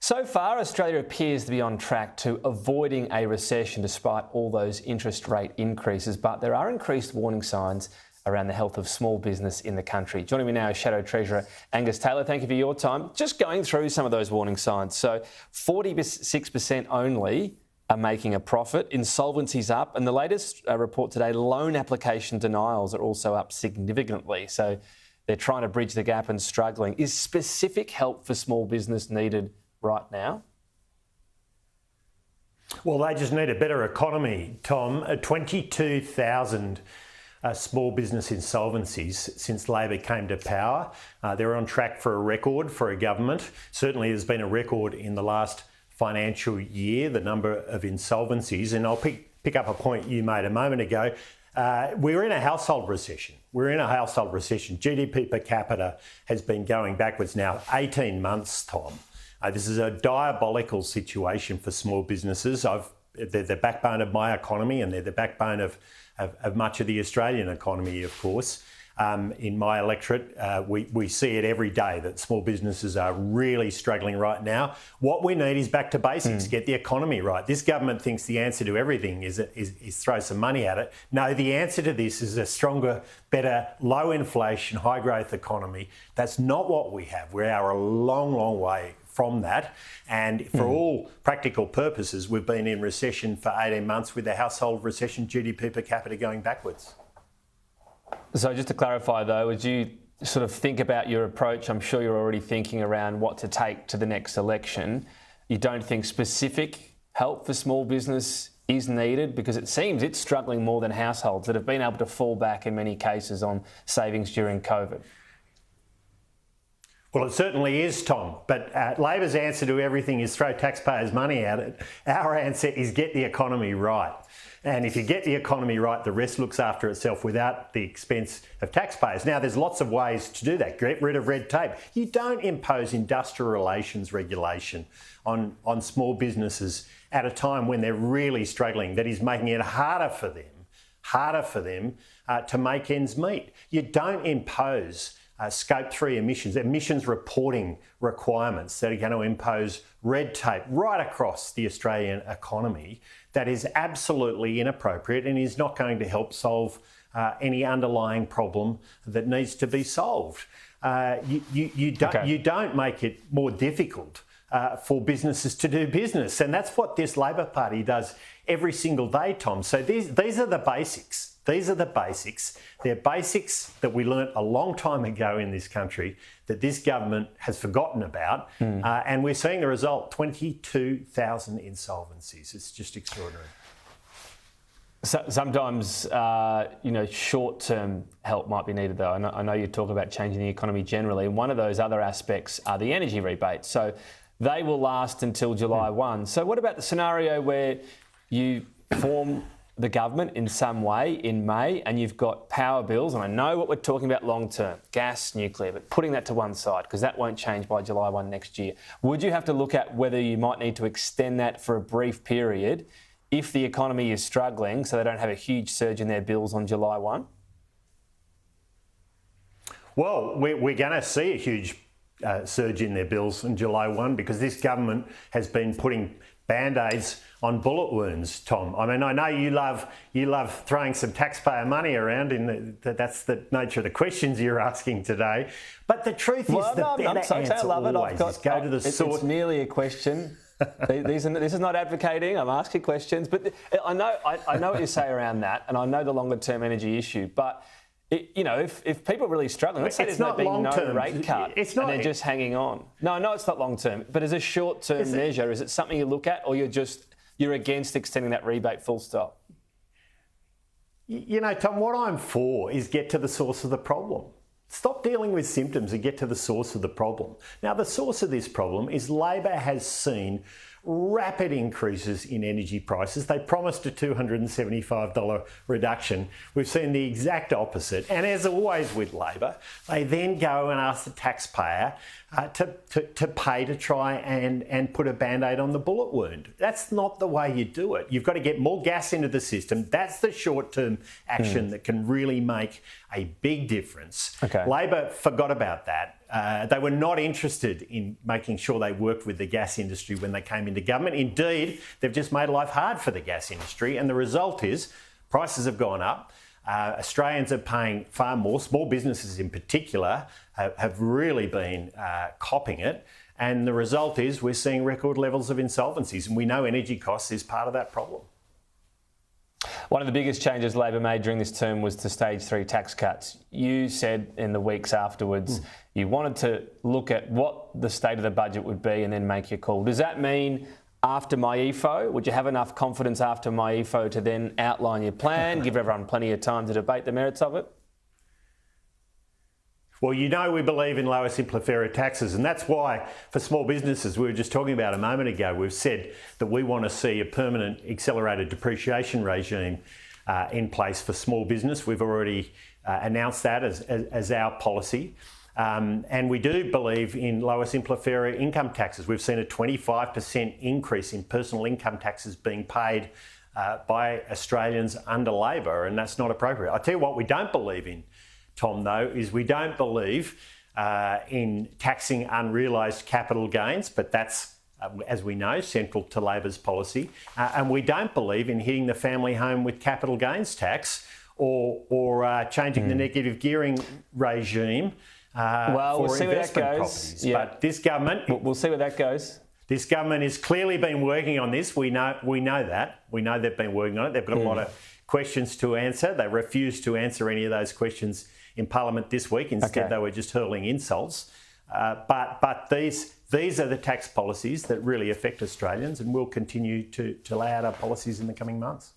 So far, Australia appears to be on track to avoiding a recession despite all those interest rate increases, but there are increased warning signs around the health of small business in the country. Joining me now is Shadow Treasurer Angus Taylor. Thank you for your time. Just going through some of those warning signs. So 46% only are making a profit, insolvencies up, and the latest report today, loan application denials are also up significantly. So they're trying to bridge the gap and struggling. Is specific help for small business needed right now? Well, they just need a better economy, Tom. 22,000 small business insolvencies since Labor came to power. They're on track for a record for a government. Certainly there's been a record in the last financial year, the number of insolvencies. And I'll pick up a point you made a moment ago. We're in a household recession. GDP per capita has been going backwards now 18 months, Tom. This is a diabolical situation for small businesses. They're the backbone of my economy, and they're the backbone of much of the Australian economy, of course. In my electorate, we see it every day that small businesses are really struggling right now. What we need is back to basics, get the economy right. This government thinks the answer to everything is throw some money at it. No, the answer to this is a stronger, better, low inflation, high growth economy. That's not what we have. We are a long, long way from that. And for all practical purposes, we've been in recession for 18 months with the household recession, GDP per capita going backwards. So just to clarify though, would you sort of think about your approach? I'm sure you're already thinking around what to take to the next election. You don't think specific help for small business is needed, because it seems it's struggling more than households that have been able to fall back in many cases on savings during COVID. Well, it certainly is, Tom, but Labor's answer to everything is throw taxpayers' money at it. Our answer is get the economy right. And if you get the economy right, the rest looks after itself without the expense of taxpayers. Now, there's lots of ways to do that. Get rid of red tape. You don't impose industrial relations regulation on small businesses at a time when they're really struggling. That is making it harder for them to make ends meet. You don't impose Scope 3 emissions reporting requirements that are going to impose red tape right across the Australian economy. That is absolutely inappropriate and is not going to help solve any underlying problem that needs to be solved. You don't make it more difficult for businesses to do business, and that's what this Labor Party does every single day, Tom. So these are the basics. They're basics that we learnt a long time ago in this country that this government has forgotten about. And we're seeing the result, 22,000 insolvencies. It's just extraordinary. So, sometimes, short-term help might be needed, though. I know you talk about changing the economy generally, and one of those other aspects are the energy rebates. So they will last until July 1. So what about the scenario where you form the government in some way in May and you've got power bills, and I know what we're talking about long term, gas, nuclear, but putting that to one side because that won't change by July 1 next year. Would you have to look at whether you might need to extend that for a brief period if the economy is struggling so they don't have a huge surge in their bills on July 1? Well, we're going to see a huge surge in their bills on July 1 because this government has been putting Band-Aids on bullet wounds, Tom. I mean, I know you love throwing some taxpayer money around. That's the nature of the questions you're asking today. But the truth is, the better answer always is go to the source. It's merely a question. This is not advocating. I'm asking questions. But I know what you say around that, and I know the longer-term energy issue. But if people are really struggling, let's say there's no rate cut and they're just hanging on. No, it's not long term. But as a short-term measure, is it something you look at, or you're against extending that rebate full stop? Tom, what I'm for is get to the source of the problem. Stop dealing with symptoms and get to the source of the problem. Now, the source of this problem is Labor has seen rapid increases in energy prices. They promised a $275 reduction. We've seen the exact opposite. And as always with Labor, they then go and ask the taxpayer to pay to try and put a Band-Aid on the bullet wound. That's not the way you do it. You've got to get more gas into the system. That's the short-term action that can really make a big difference. Okay. Labor forgot about that. They were not interested in making sure they worked with the gas industry when they came into government. Indeed, they've just made life hard for the gas industry, and the result is prices have gone up. Australians are paying far more. Small businesses in particular have really been copping it. And the result is we're seeing record levels of insolvencies. And we know energy costs is part of that problem. One of the biggest changes Labor made during this term was to stage 3 tax cuts. You said in the weeks afterwards you wanted to look at what the state of the budget would be and then make your call. Does that mean after my EFO, would you have enough confidence after my EFO to then outline your plan, give everyone plenty of time to debate the merits of it? Well, you know we believe in lower, simpler, fairer taxes, and that's why for small businesses, we were just talking about a moment ago, we've said that we want to see a permanent accelerated depreciation regime in place for small business. We've already announced that as our policy. And we do believe in lower, simpler, fairer income taxes. We've seen a 25% increase in personal income taxes being paid by Australians under Labor, and that's not appropriate. I'll tell you what we don't believe in, Tom, though, is we don't believe in taxing unrealised capital gains, but that's, as we know, central to Labor's policy. And we don't believe in hitting the family home with capital gains tax or changing the negative gearing regime for investment properties. Yeah. But this government... We'll see where that goes. This government has clearly been working on this. We know that. We know they've been working on it. They've got a lot of questions to answer. They refuse to answer any of those questions in Parliament this week. Instead, they were just hurling insults. But these are the tax policies that really affect Australians, and we'll continue to lay out our policies in the coming months.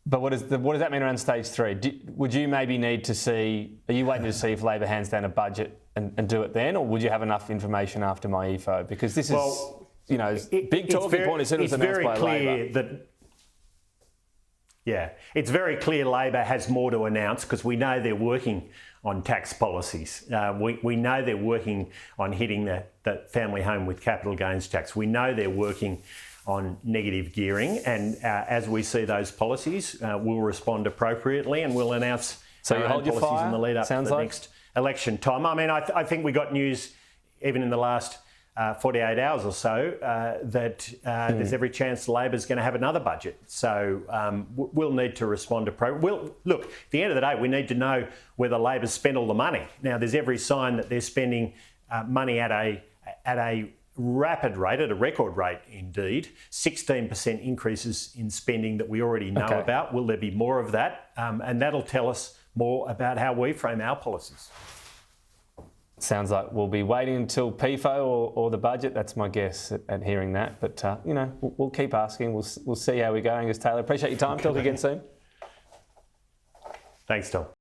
But what does that mean around stage 3? Would you maybe need to see... Are you waiting to see if Labor hands down a budget and do it then, or would you have enough information after my EFO? Because this is, big talking point as soon as announced by Labor. It's very clear Labor has more to announce because we know they're working on tax policies. We know they're working on hitting the family home with capital gains tax. We know they're working on negative gearing, and as we see those policies, we'll respond appropriately and we'll announce our own policies in the lead up to the next election time. I mean, I think we got news even in the last 48 hours or so that there's every chance Labor's going to have another budget. So we'll need to respond appropriately. Look, at the end of the day, we need to know whether Labor's spent all the money. Now, there's every sign that they're spending money at a rapid rate, at a record rate indeed. 16% increases in spending that we already know about. Will there be more of that? And that'll tell us more about how we frame our policies. Sounds like we'll be waiting until PFO or the budget. That's my guess at hearing that. But, we'll keep asking. We'll see how we go, Angus Taylor. Appreciate your time. Talk again soon. Thanks, Tom.